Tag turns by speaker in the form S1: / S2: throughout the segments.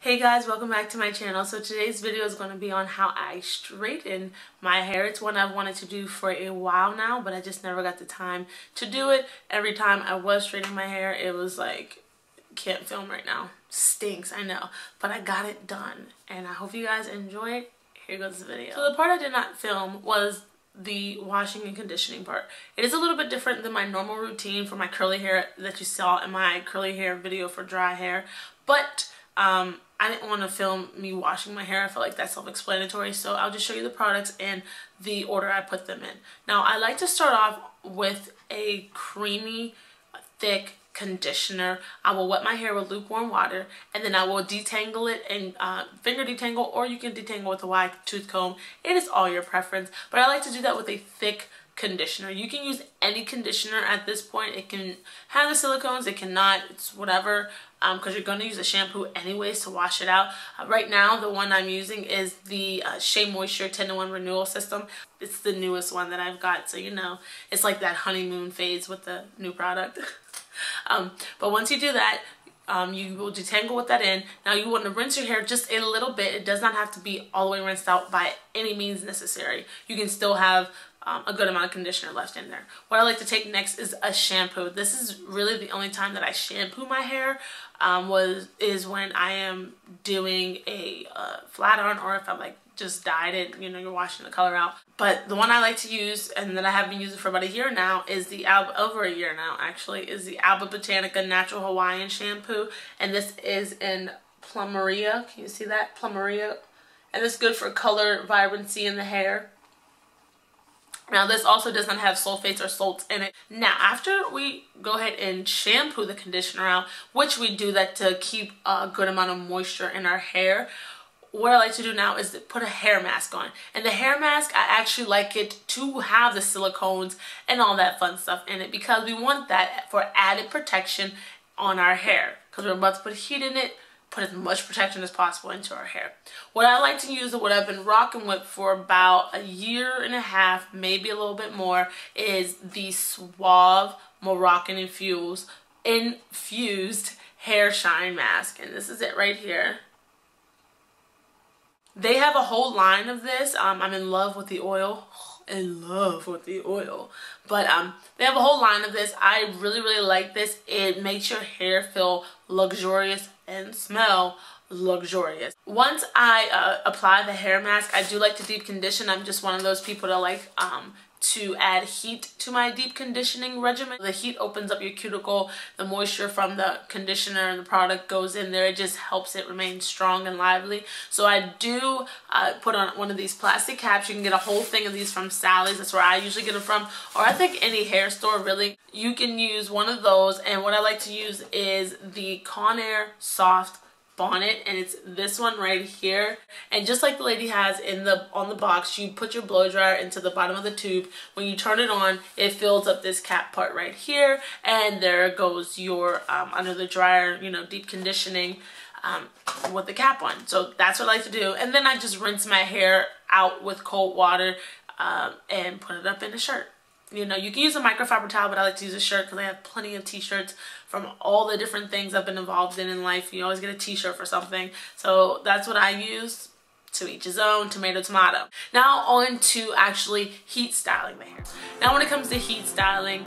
S1: Hey guys, welcome back to my channel. So today's video is going to be on how I straighten my hair. It's one I've wanted to do for a while now, but I just never got the time to do it. Every time I was straightening my hair, it was like, can't film right now. Stinks, I know. But I got it done, and I hope you guys enjoy it. Here goes the video. So the part I did not film was the washing and conditioning part. It is a little bit different than my normal routine for my curly hair that you saw in my curly hair video for dry hair, but I didn't want to film me washing my hair. I felt like that's self-explanatory, so I'll just show you the products and the order I put them in. Now, I like to start off with a creamy, thick conditioner. I will wet my hair with lukewarm water, and then I will detangle it and finger detangle, or you can detangle with a wide tooth comb. It is all your preference, but I like to do that with a thick conditioner. You can use any conditioner at this point. It can have the silicones, it cannot, it's whatever, because you're going to use a shampoo anyways to wash it out. Right now, the one I'm using is the Shea Moisture 10-to-1 renewal system. It's the newest one that I've got, so you know, it's like that honeymoon phase with the new product. But once you do that, you will detangle with that in. Now you want to rinse your hair just a little bit. It does not have to be all the way rinsed out by any means necessary. You can still have a good amount of conditioner left in there. What I like to take next is a shampoo. This is really the only time that I shampoo my hair is when I am doing a flat iron, or if I'm like just dyed it, you know, you're washing the color out. But the one I like to use, and that I have been using for about a year now, is the over a year now actually, is the Alba Botanica Natural Hawaiian Shampoo. And this is in plumeria. Can you see that? Plumeria. And it's good for color vibrancy in the hair. Now this also does not have sulfates or salts in it. Now after we go ahead and shampoo the conditioner out, which we do that to keep a good amount of moisture in our hair, what I like to do now is to put a hair mask on. And the hair mask, I actually like it to have the silicones and all that fun stuff in it, because we want that for added protection on our hair, because we're about to put heat in it. Put as much protection as possible into our hair. What I like to use, and what I've been rocking with for about a year and a half, maybe a little bit more, is the Suave Moroccan Infused Hair Shine Mask. And this is it right here. They have a whole line of this. I'm in love with the oil. In love with the oil. But they have a whole line of this. I really like this. It makes your hair feel luxurious and smell luxurious. Once I apply the hair mask, I do like to deep condition. I'm just one of those people that like to add heat to my deep conditioning regimen. The heat opens up your cuticle. The moisture from the conditioner and the product goes in there. It just helps it remain strong and lively. So I do put on one of these plastic caps. You can get a whole thing of these from Sally's. That's where I usually get them from. Or I think any hair store, really. You can use one of those. And what I like to use is the Conair Soft Bonnet, and it's this one right here. And just like the lady has on the box, you put your blow dryer into the bottom of the tube. When you turn it on, it fills up this cap part right here, and there goes your under the dryer, you know, deep conditioning with the cap on. So that's what I like to do. And then I just rinse my hair out with cold water and put it up in a shirt. You know, you can use a microfiber towel, but I like to use a shirt because I have plenty of t-shirts from all the different things I've been involved in life. You always get a t-shirt for something. So that's what I use. To each his own, tomato, tomato. Now on to actually heat styling my hair. Now when it comes to heat styling,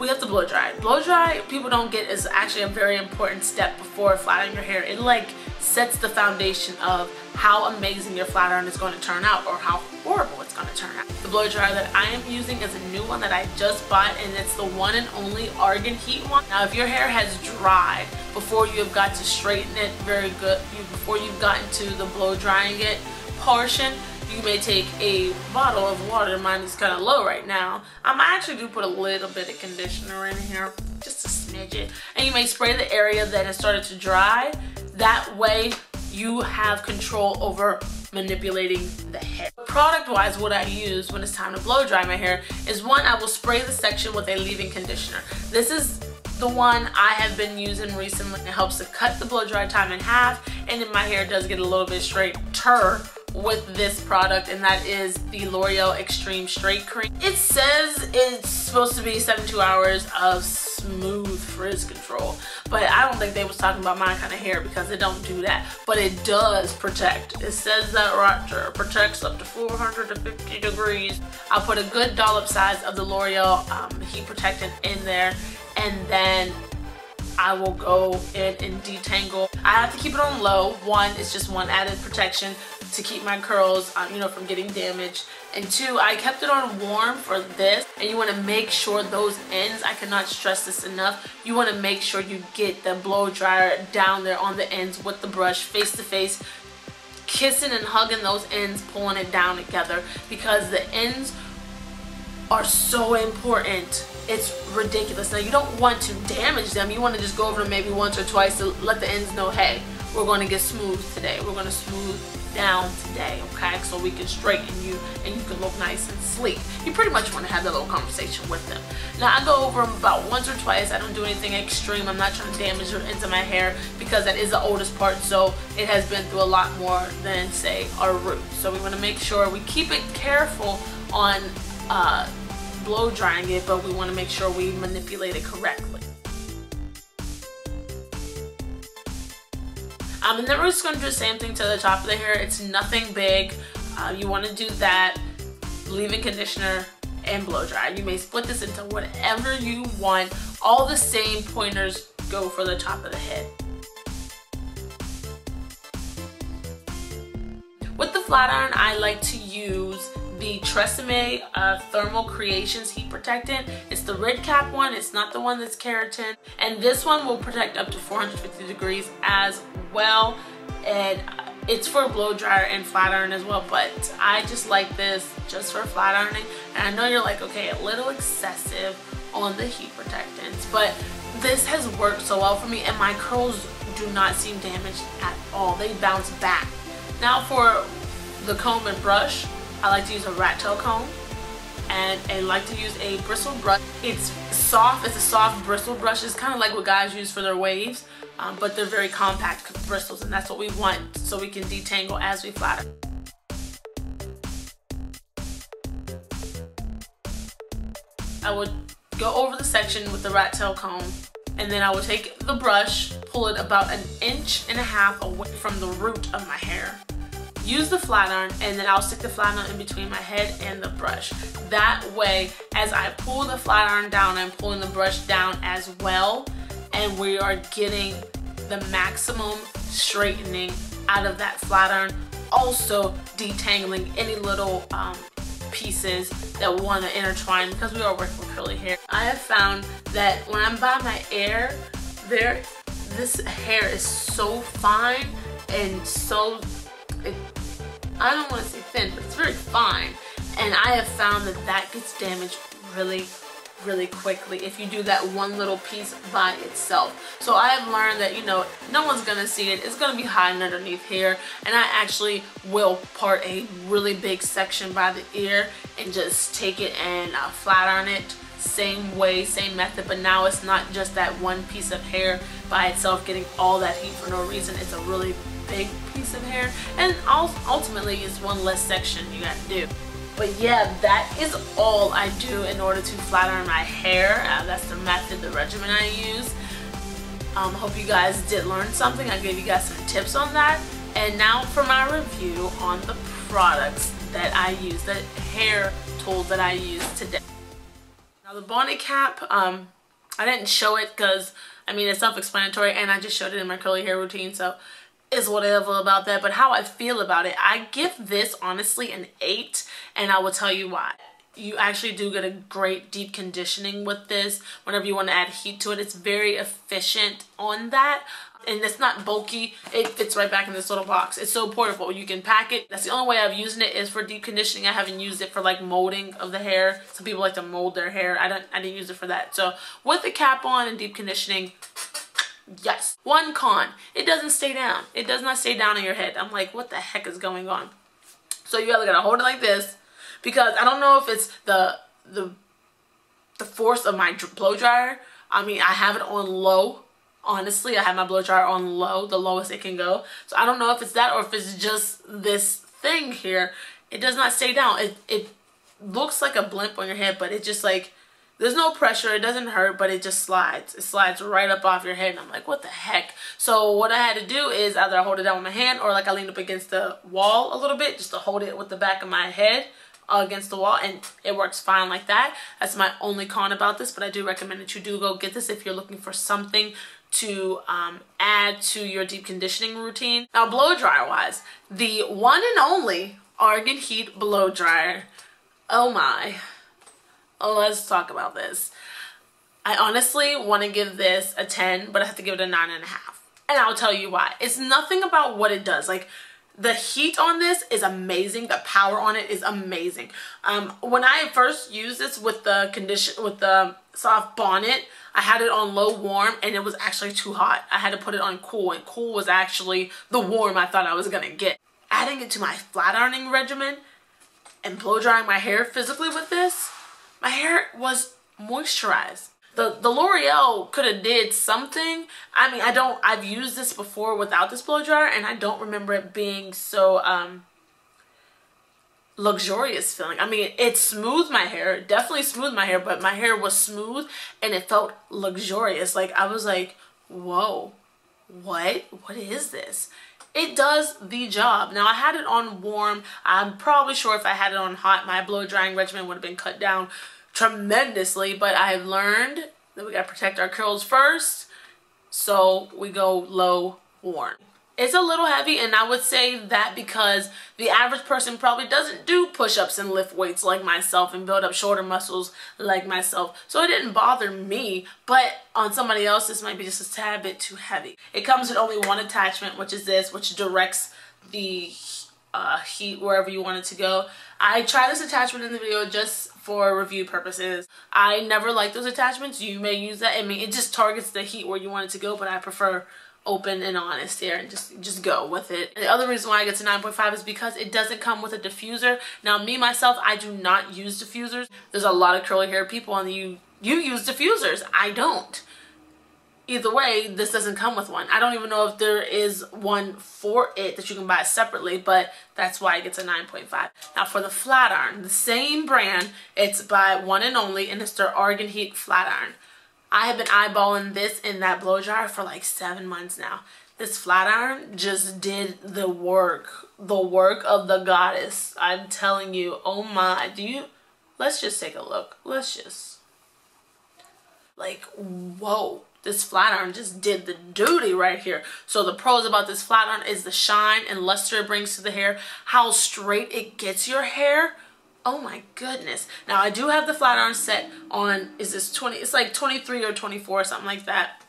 S1: we have to blow dry. Blow dry, people don't get, is actually a very important step before flattening your hair. It like sets the foundation of how amazing your flat iron is going to turn out, or how horrible it's going to turn out. The blow dryer that I am using is a new one that I just bought, and it's the one and only Argan Heat one. Now if your hair has dried before you have got to straighten it very good, before you've gotten to the blow drying it portion, you may take a bottle of water. Mine is kind of low right now. I actually do put a little bit of conditioner in here, just a smidget. And you may spray the area that has started to dry. That way you have control over manipulating the hair. Product wise, what I use when it's time to blow dry my hair is, one, I will spray the section with a leave-in conditioner. This is the one I have been using recently. It helps to cut the blow dry time in half, and then my hair does get a little bit straighter with this product, and that is the L'Oreal Extreme Straight Cream. It says it's supposed to be 72 hours of smooth frizz control, but I don't think they was talking about my kind of hair because it don't do that. But it does protect. It says that right there. Protects up to 450 degrees. I'll put a good dollop size of the L'Oreal heat protectant in there, and then I will go in and detangle. I have to keep it on low. One, it's just one added protection to keep my curls, you know, from getting damaged. And two, I kept it on warm for this. And you want to make sure those ends, I cannot stress this enough, you want to make sure you get the blow dryer down there on the ends with the brush, face to face, kissing and hugging those ends, pulling it down together, because the ends are so important. It's ridiculous. Now, you don't want to damage them. You want to just go over them maybe once or twice to let the ends know, hey, we're going to get smooth today. We're going to smooth down today, okay? So we can straighten you and you can look nice and sleek. You pretty much want to have that little conversation with them. Now, I go over them about once or twice. I don't do anything extreme. I'm not trying to damage the ends of my hair because that is the oldest part, so it has been through a lot more than, say, our roots. So we want to make sure we keep it careful on blow drying it, but we want to make sure we manipulate it correctly. And then we're just going to do the same thing to the top of the hair. It's nothing big. You want to do that, leave-in conditioner, and blow dry. You may split this into whatever you want. All the same pointers go for the top of the head. With the flat iron, I like to use the Tresemme Thermal Creations Heat Protectant. It's the red cap one. It's not the one that's keratin. And this one will protect up to 450 degrees as well. And it's for blow dryer and flat iron as well. But I just like this just for flat ironing. And I know you're like, okay, a little excessive on the heat protectants. But this has worked so well for me. And my curls do not seem damaged at all. They bounce back. Now for the comb and brush, I like to use a rat tail comb, and I like to use a bristle brush. It's soft. It's a soft bristle brush. It's kind of like what guys use for their waves, but they're very compact bristles, and that's what we want so we can detangle as we flatten. I would go over the section with the rat tail comb, and then I would take the brush, pull it about 1.5 inches away from the root of my hair. Use the flat iron, and then I'll stick the flat iron in between my head and the brush. That way, as I pull the flat iron down, I'm pulling the brush down as well, and we are getting the maximum straightening out of that flat iron. Also detangling any little pieces that want to intertwine, because we are working with curly hair. I have found that when I'm by my ear, this hair is so fine and so, I don't want to say thin, but it's very fine. And I have found that that gets damaged really, really quickly if you do that one little piece by itself. So I have learned that, you know, no one's going to see it. It's going to be hiding underneath here. And I actually will part a really big section by the ear and just take it and flat iron it. Same way, same method, but now it's not just that one piece of hair by itself getting all that heat for no reason. It's a really big piece of hair, and ultimately it's one less section you got to do. But yeah, that is all I do in order to flat iron my hair. That's the method, the regimen I use. Hope you guys did learn something. I gave you guys some tips on that. And now for my review on the products that I use, the hair tools that I use today. Now the bonnet cap, I didn't show it because, I mean, it's self-explanatory, and I just showed it in my curly hair routine, so it's whatever about that. But how I feel about it, I give this honestly an 8, and I will tell you why. You actually do get a great deep conditioning with this whenever you want to add heat to it. It's very efficient on that. And it's not bulky. It fits right back in this little box. It's so portable. You can pack it. That's the only way I've used it is for deep conditioning. I haven't used it for like molding of the hair. Some people like to mold their hair. I didn't use it for that. So with the cap on and deep conditioning, yes. One con, it doesn't stay down. It does not stay down in your head. I'm like, what the heck is going on? So you either gotta hold it like this, because I don't know if it's the force of my blow dryer. I mean, I have it on low. Honestly, I have my blow dryer on low, the lowest it can go. So I don't know if it's that or if it's just this thing here. It does not stay down. It looks like a blimp on your head, but it just like There's no pressure, it doesn't hurt, but it just slides. It slides right up off your head, and I'm like, what the heck? So what I had to do is either I hold it down with my hand, or like I leaned up against the wall a little bit just to hold it with the back of my head against the wall, and it works fine like that. That's my only con about this, but I do recommend that you do go get this if you're looking for something to add to your deep conditioning routine. Now, blow dryer wise, the one and only Argan Heat blow dryer. Oh my. Oh, let's talk about this. I honestly want to give this a 10, but I have to give it a 9.5. And I'll tell you why. It's nothing about what it does. Like, the heat on this is amazing. The power on it is amazing. When I first used this with the soft bonnet, I had it on low warm, and it was actually too hot. I had to put it on cool, and cool was actually the warm I thought I was gonna get. Adding it to my flat ironing regimen and blow drying my hair physically with this, my hair was moisturized. The L'Oreal could have did something. I mean, I've used this before without this blow dryer, and I don't remember it being so luxurious feeling. I mean, it smoothed my hair, definitely smoothed my hair, but my hair was smooth and it felt luxurious. Like, I was like, whoa, what is this? It does the job. Now, I had it on warm. I'm probably sure if I had it on hot, my blow drying regimen would have been cut down tremendously, but I've learned that we gotta protect our curls first, so we go low warm. It's a little heavy, and I would say that because the average person probably doesn't do push-ups and lift weights like myself and build up shoulder muscles like myself, so it didn't bother me, but on somebody else this might be just a tad bit too heavy. It comes with only one attachment, which is this, which directs the heat wherever you want it to go. I tried this attachment in the video just for review purposes. I never like those attachments. You may use that. I mean, it just targets the heat where you want it to go, but I prefer open and honest here and just go with it. And the other reason why I get to 9.5 is because it doesn't come with a diffuser. Now, me myself, I do not use diffusers. There's a lot of curly hair people on you use diffusers. I don't. Either way, this doesn't come with one. I don't even know if there is one for it that you can buy separately, but that's why it gets a 9.5. Now, for the flat iron, the same brand, it's by one and only, and it's their Argan Heat flat iron. I have been eyeballing this in that blow dryer for like 7 months now. This flat iron just did the work of the goddess. I'm telling you, oh my, let's just take a look. Let's just, like, whoa. This flat iron just did the duty right here. So the pros about this flat iron is the shine and luster it brings to the hair, how straight it gets your hair. Oh my goodness. Now, I do have the flat iron set on, is this 20, it's like 23 or 24, something like that.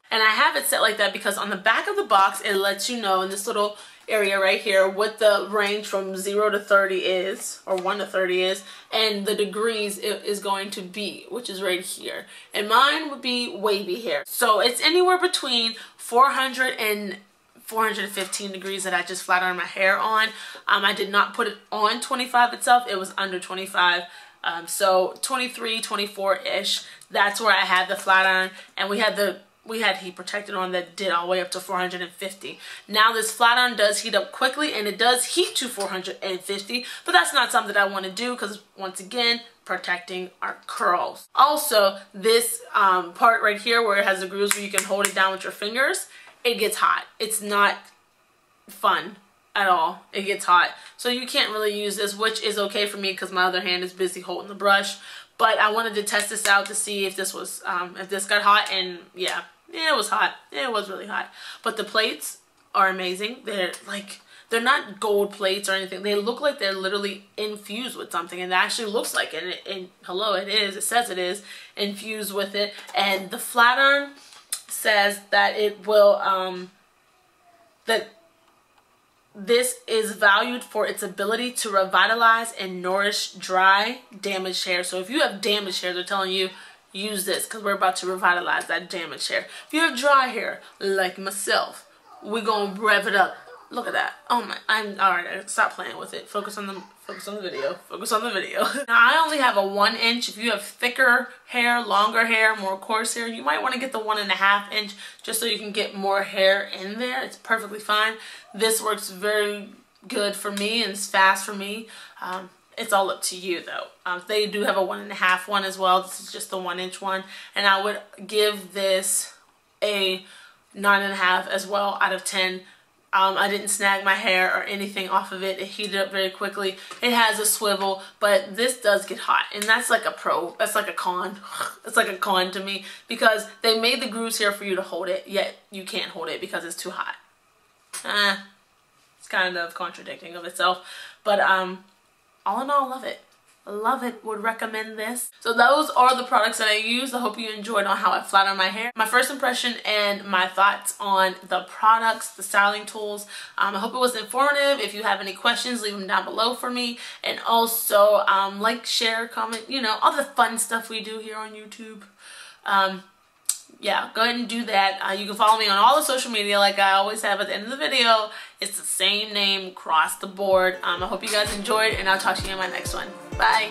S1: And I have it set like that because on the back of the box, it lets you know in this little area right here what the range from 0 to 30 is, or 1 to 30 is, and the degrees it is going to be, which is right here. And mine would be wavy hair. So it's anywhere between 400 and 415 degrees that I just flat ironed my hair on. I did not put it on 25 itself. It was under 25. So 23, 24-ish. That's where I had the flat iron, and we had heat protected on that did all the way up to 450. Now this flat iron does heat up quickly, and it does heat to 450, but that's not something I want to do because, once again, protecting our curls. Also, this part right here where it has the grooves where you can hold it down with your fingers, it gets hot. It's not fun at all. It gets hot. So you can't really use this, which is okay for me because my other hand is busy holding the brush. But I wanted to test this out to see if this was, if this got hot, and yeah, it was hot. It was really hot. But the plates are amazing. They're not gold plates or anything. They look like they're literally infused with something, and it actually looks like it. And hello, it is. It says it is infused with it. And the flat iron says that it will, that this is valued for its ability to revitalize and nourish dry, damaged hair. So if you have damaged hair, they're telling you use this because we're about to revitalize that damaged hair. If you have dry hair like myself, we're gonna rev it up. Look at that. Oh my, alright, stop playing with it. Focus on the video. Focus on the video. Now, I only have a 1 inch. If you have thicker hair, longer hair, more coarse hair, you might want to get the 1.5 inch just so you can get more hair in there. It's perfectly fine. This works very good for me and it's fast for me. It's all up to you though. They do have a 1.5 one as well. This is just the 1-inch one. And I would give this a 9.5 as well out of 10. I didn't snag my hair or anything off of it. It heated up very quickly. It has a swivel, but this does get hot. And that's like a pro. That's like a con. It's like a con to me because they made the grooves here for you to hold it, yet you can't hold it because it's too hot. It's kind of contradicting of itself. But all in all, love it. Love it. Would recommend this. So those are the products that I used. I hope you enjoyed on how I flatter my hair. My first impression and my thoughts on the products, the styling tools. I hope it was informative. If you have any questions, leave them down below for me. And also like, share, comment, you know, all the fun stuff we do here on YouTube. Yeah, go ahead and do that. You can follow me on all the social media like I always have at the end of the video. It's the same name across the board. I hope you guys enjoyed, and I'll talk to you in my next one. Bye.